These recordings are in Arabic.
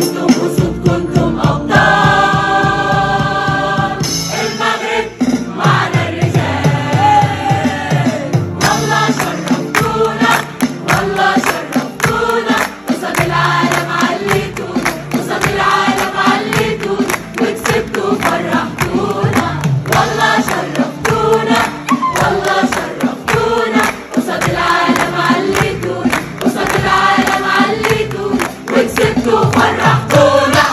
كنتم أسود كنتم أبطال. المغرب معنا الرجال، والله شرفتونا والله شرفتونا، قصاد العالم عليتونا قصاد العالم عليتونا، وكسبتوا فرحتونا. والله شرفتونا والله شرفتونا، قصاد العالم عليتونا قصاد العالم عليتونا، وكسبتوا فرحتونا.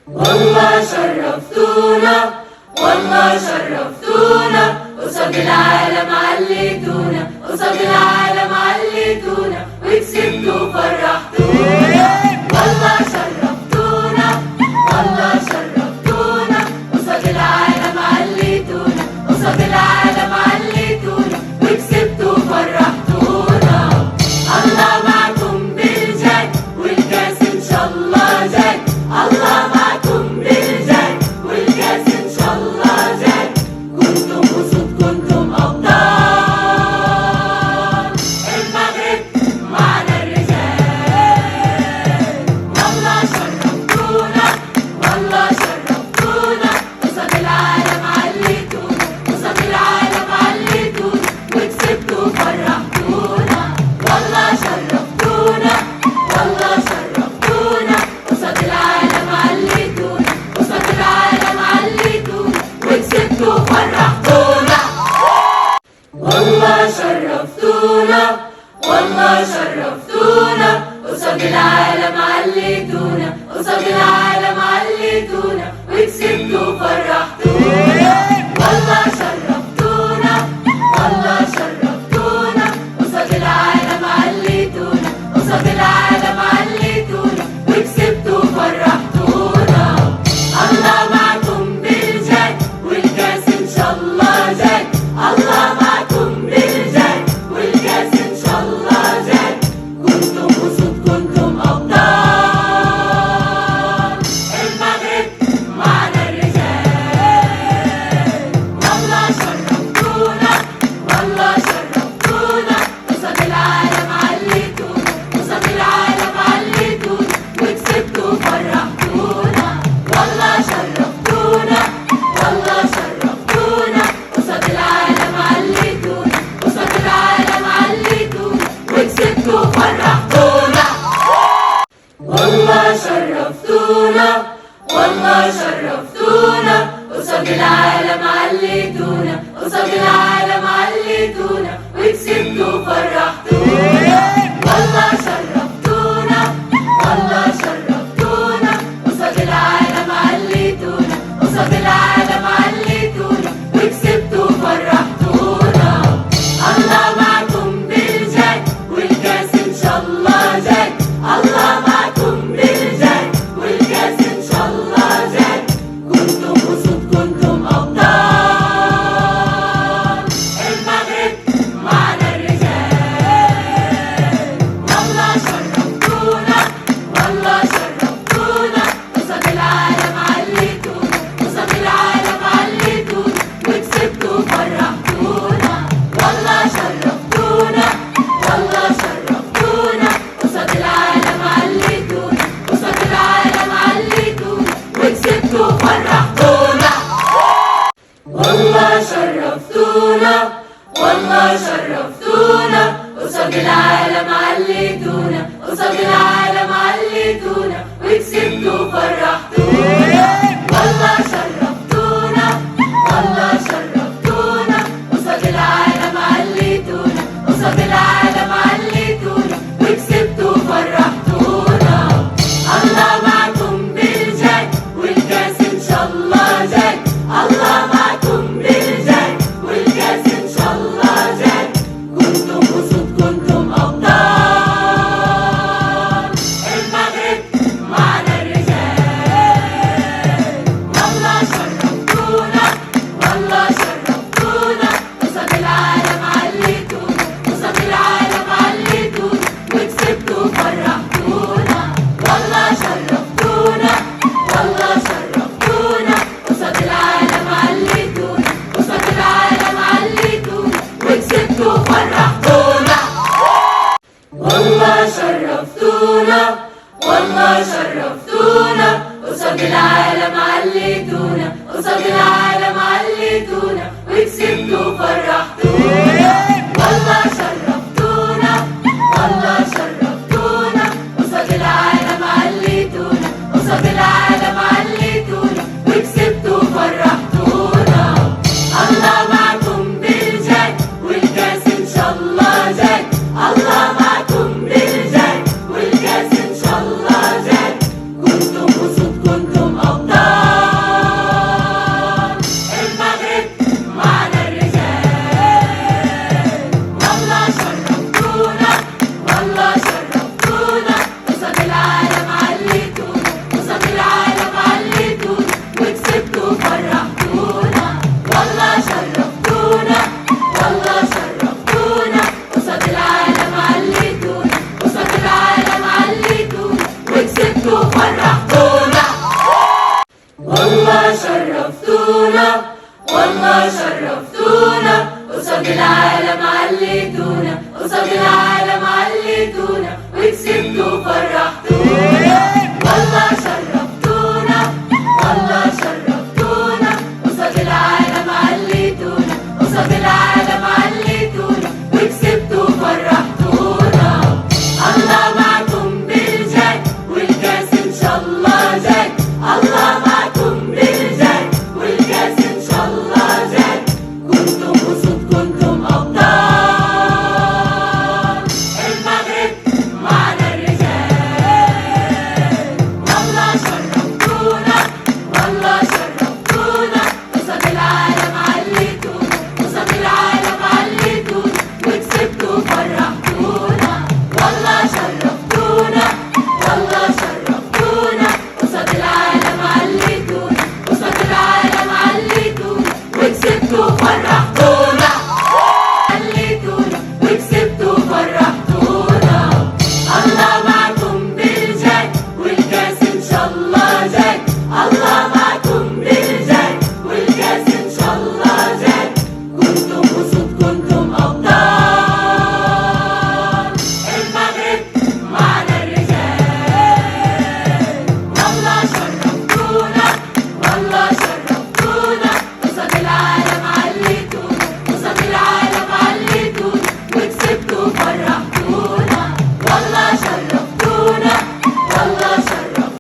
والله شرفتونا والله شرفتونا، قصاد العالم عليتونا قصاد العالم عليتونا، وكسبتوا فرحتونا. والله شرفتونا والله شرفتونا، قصاد العالم عليتونا قصاد العالم عليتونا، وكسبتوا فرحتونا. الله معكم بالجاي والكاس ان شاء الله جاي، الله معكم بالجاي والكاس ان شاء الله جاي. كنتم أسود كنتم أبطال. المغرب معنا الرجال، والله شرفتونا والله شرفتونا، قصاد العالم عليتونا قصاد العالم عليتونا، وكسبتوا فرحتونا. والله شرفتونا والله شرفتونا، قصاد العالم عليتونا قصاد العالم عليتونا، وكسبتوا فرحتونا. والله شرفتونا والله شرفتونا، قصاد العالم عليتونا قصاد العالم عليتونا، وكسبتوا فرحتونا. والله شرفتونا والله شرفتونا، قصاد العالم عليتونا قصاد العالم عليتونا، وكسبتوا فرحتونا. الله معكم بالجاي والكاس ان شاء الله جاي، الله معكم بالجاي والكاس ان شاء الله جاي. كنتم أسود كنتم أبطال. المغرب معنا الرجال، والله شرفتونا والله شرفتونا، قصاد العالم عليتونا قصاد العالم عليتونا، وكسبتوا فرحتونا. والله شرفتونا والله شرفتونا، قصاد العالم عليتونا قصاد العالم عليتونا، وكسبتوا فرحتونا. والله شرفتونا والله شرفتونا، قصاد العالم عليتونا قصاد العالم عليتونا، وكسبتوا فرحتونا. والله شرفتونا والله شرفتونا، قصاد العالم عليتونا قصاد العالم عليتونا، وكسبتوا فرحتونا. الله معكم بالجاي والكاس ان شاء الله جاي، الله معكم بالجاي والكاس ان شاء الله جاي. كنتم أسود كنتم أبطال. المغرب معنا الرجال، شرفتونا قصاد العالم عليتونا قصاد العالم عليتونا وكسبتوا فرحتونا